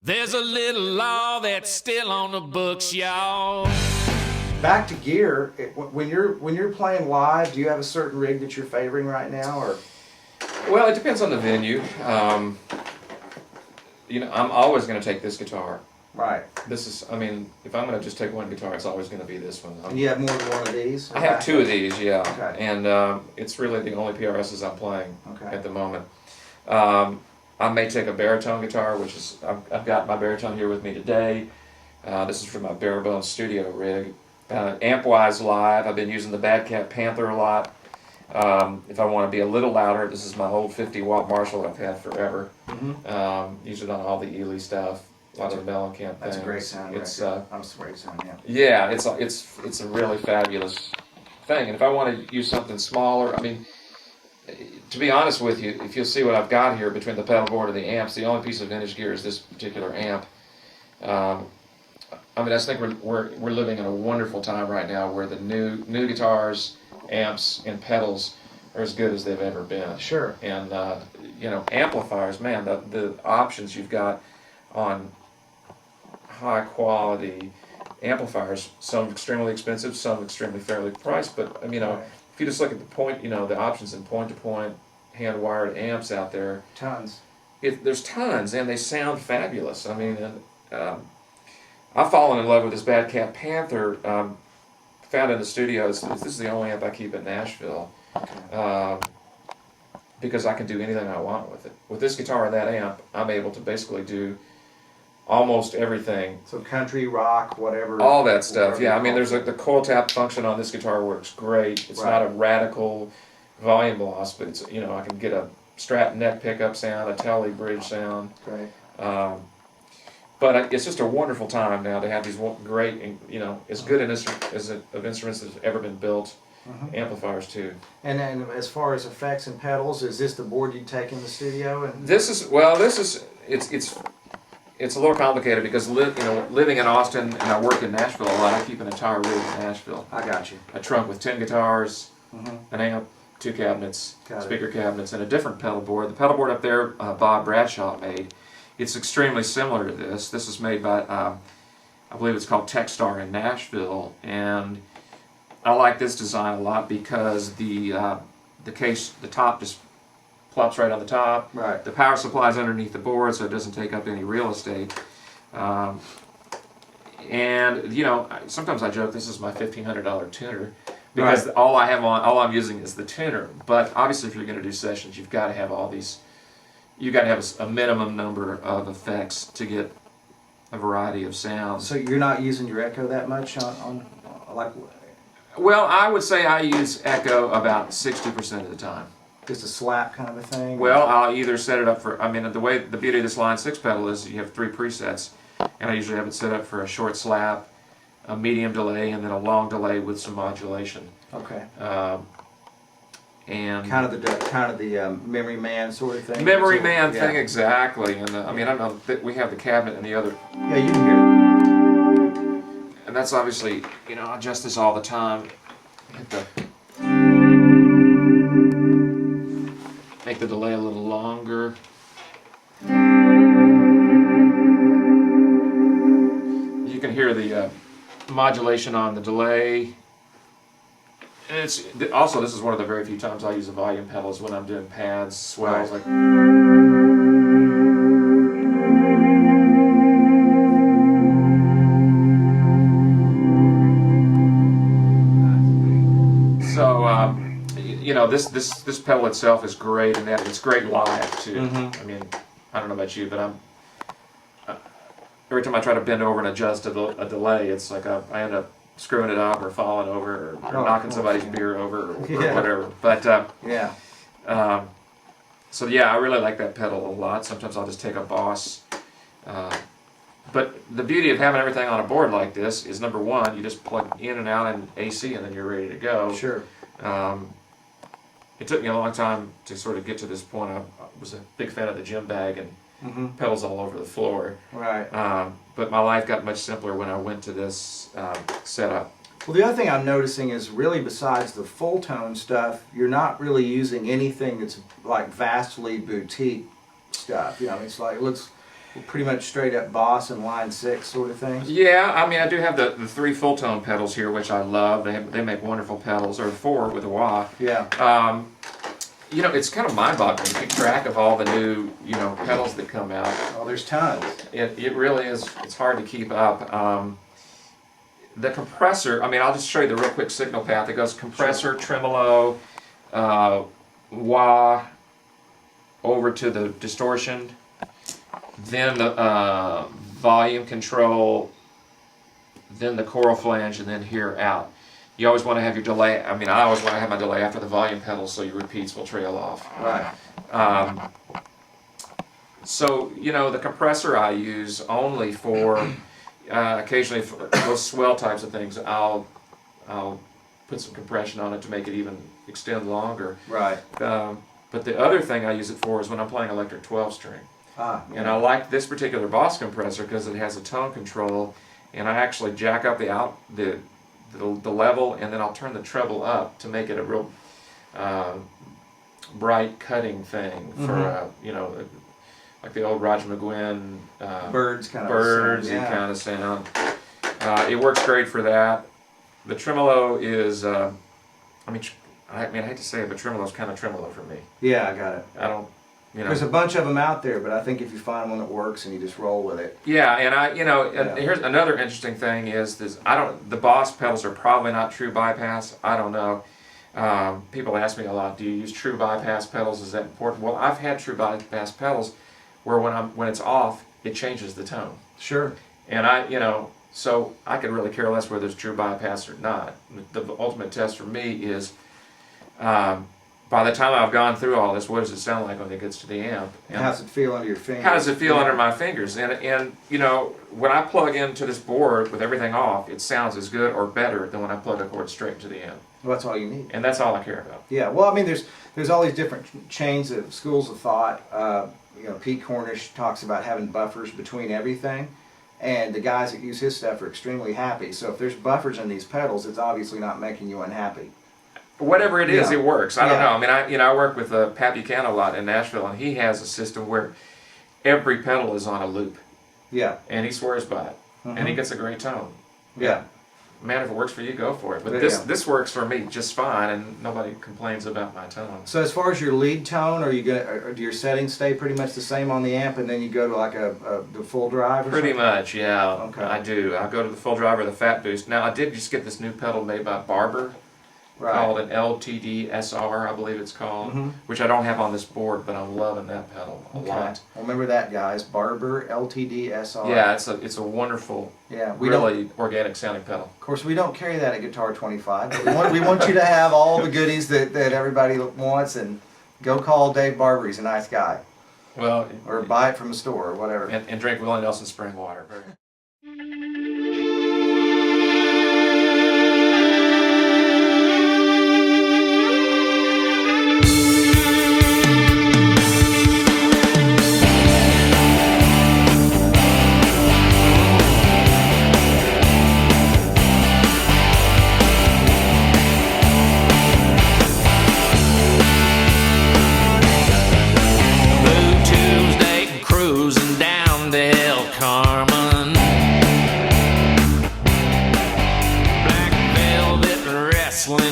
There's a little law that's still on the books, y'all. Back to gear. When you're playing live, do you have a certain rig that you're favoring right now, or? Well, it depends on the venue. I'm always going to take this guitar. Right. This is, I mean, if I'm going to just take one guitar, it's always going to be this one. And you have more than one of these? I have two of these, yeah. Okay. And it's really the only PRSs I'm playing at the moment. I may take a baritone guitar, which is, I've got my baritone here with me today. This is from my bare bones studio rig. Amp-wise live, I've been using the Bad Cat Panther a lot. If I want to be a little louder, this is my old 50-watt Marshall I've had forever. Use it on all the Ely stuff, a lot of the Mellencamp things. That's a great sound. It's that's a great sound. yeah, it's a really fabulous thing. And if I want to use something smaller, I mean, to be honest with you, if you'll see what I've got here between the pedal board and the amps, the only piece of vintage gear is this particular amp. I mean, I think we're living in a wonderful time right now where the new guitars, amps, and pedals are as good as they've ever been. Sure. And amplifiers, man, the options you've got on high quality amplifiers, some extremely expensive, some extremely fairly priced, but I mean, if you just look at the options in point-to-point hand-wired amps out there, tons. There's tons, and they sound fabulous. I mean, I've fallen in love with this Bad Cat Panther. Found in the studio. This is the only amp I keep in Nashville, because I can do anything I want with it. With this guitar and that amp, I'm able to basically do almost everything. So country, rock, whatever. All that stuff, yeah. I mean, there's the coil tap function on this guitar works great. It's not a radical volume loss, but it's I can get a Strat neck pickup sound, a Telly bridge sound. Great. But it's just a wonderful time now to have these great, as good of instruments as ever been built. Amplifiers too. And then as far as effects and pedals, is this the board you take in the studio? And It's a little complicated because living in Austin and I work in Nashville a lot. I keep an entire rig in Nashville. I got you. A trunk with 10 guitars, an amp, 2 cabinets, speaker cabinets, and a different pedal board. The pedal board up there, Bob Bradshaw made. It's extremely similar to this. This is made by, I believe it's called Techstar in Nashville, and I like this design a lot because the case, the top just plops right on the top. Right. The power supply is underneath the board, so it doesn't take up any real estate. And sometimes I joke this is my $1,500 tuner because all I'm using is the tuner. But obviously, if you're going to do sessions, you've got to have all these. You've got to have a minimum number of effects to get a variety of sounds. So you're not using your echo that much on like. Well, I would say I use echo about 60% of the time. Just a slap kind of a thing? Well, I'll either set it up for, the beauty of this Line 6 pedal is you have 3 presets, and I usually have it set up for a short slap, a medium delay, and then a long delay with some modulation. Okay. And kind of the memory man sort of thing. Memory man thing, exactly. And I don't know that we have the cabinet and the other. Yeah, you can hear it. And that's obviously, I adjust this all the time. Make the delay a little longer. You can hear the modulation on the delay. And this is one of the very few times I use a volume pedal is when I'm doing pads, swells, like. So this pedal itself is great, and it's great live too. I mean, I don't know about you, but every time I try to bend over and adjust a delay, it's like I end up screwing it up or falling over or knocking somebody's beer over or whatever. But so I really like that pedal a lot. Sometimes I'll just take a Boss. But the beauty of having everything on a board like this is, number one, you just plug in and out in AC and then you're ready to go. Sure. It took me a long time to sort of get to this point. I was a big fan of the gym bag and pedals all over the floor. Right. But my life got much simpler when I went to this setup. Well, the other thing I'm noticing is really besides the full tone stuff, you're not really using anything that's like vastly boutique stuff. It's like, it looks pretty much straight up Boss and line 6 sort of things? Yeah, I mean, I do have the 3 full tone pedals here, which I love. They make wonderful pedals, or 4 with a wah. Yeah. You know, it's kind of mind-boggling to keep track of all the new, you know, pedals that come out. Oh, there's tons. It really is. It's hard to keep up. The compressor, I mean, I'll just show you the real quick signal path. It goes compressor, tremolo, wah, over to the distortion, then the volume control, then the choral flange, and then here out. You always want to have your delay. I mean, I always want to have my delay after the volume pedal so your repeats will trail off. Right. So, you know, the compressor I use only for occasionally for those swell types of things. I'll put some compression on it to make it even extend longer. Right. But the other thing I use it for is when I'm playing electric 12-string. Ah, yeah. And I like this particular Boss compressor because it has a tone control, and I actually jack up the level, and then I'll turn the treble up to make it a real bright cutting thing for you know, like the old Roger McGuinn birds kind of sound. It works great for that. The tremolo is I mean I hate to say it, but tremolo is kind of tremolo for me. Yeah, I got it. I don't, you know. There's a bunch of them out there, but I think if you find one that works and you just roll with it. Yeah, and here's another interesting thing is this. The Boss pedals are probably not true bypass. I don't know. People ask me a lot, do you use true bypass pedals? Is that important? Well, I've had true bypass pedals where when it's off, it changes the tone. Sure. And so I could really care less whether it's true bypass or not. The ultimate test for me is, by the time I've gone through all this, what does it sound like when it gets to the amp? And how's it feel under your fingers? How does it feel under my fingers? And you know, when I plug into this board with everything off, it sounds as good or better than when I plug a cord straight into the amp. Well, that's all you need. And that's all I care about. Yeah. Well, I mean, there's all these different chains of schools of thought. You know, Pete Cornish talks about having buffers between everything, and the guys that use his stuff are extremely happy. So if there's buffers in these pedals, it's obviously not making you unhappy. Whatever it is, Yeah. it works. I don't Yeah. know. I mean, I work with Pat Buchanan a lot in Nashville, and he has a system where every pedal is on a loop. Yeah. And he swears by it, and he gets a great tone. Yeah. Man, if it works for you, go for it. But There this you go. this works for me just fine, and nobody complains about my tone. So as far as your lead tone, or do your settings stay pretty much the same on the amp, and then you go to like the full drive? Or Pretty something? much, yeah. Okay. I do. I go to the full drive or the Fat Boost. Now, I did just get this new pedal made by Barber. Right. Called an LTD SR, I believe it's called, which I don't have on this board, but I'm loving that pedal a lot. Well, remember that, guys. Barber LTD SR. Yeah, it's a wonderful, really organic sounding pedal. Of course, we don't carry that at Guitar 25, but we want you to have all the goodies that everybody wants, and go call Dave Barber. He's a nice guy. Well, or buy it from the store or whatever. And drink Willie Nelson spring water.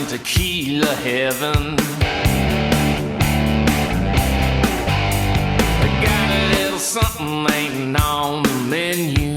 Tequila heaven. I got a little something ain't on the menu.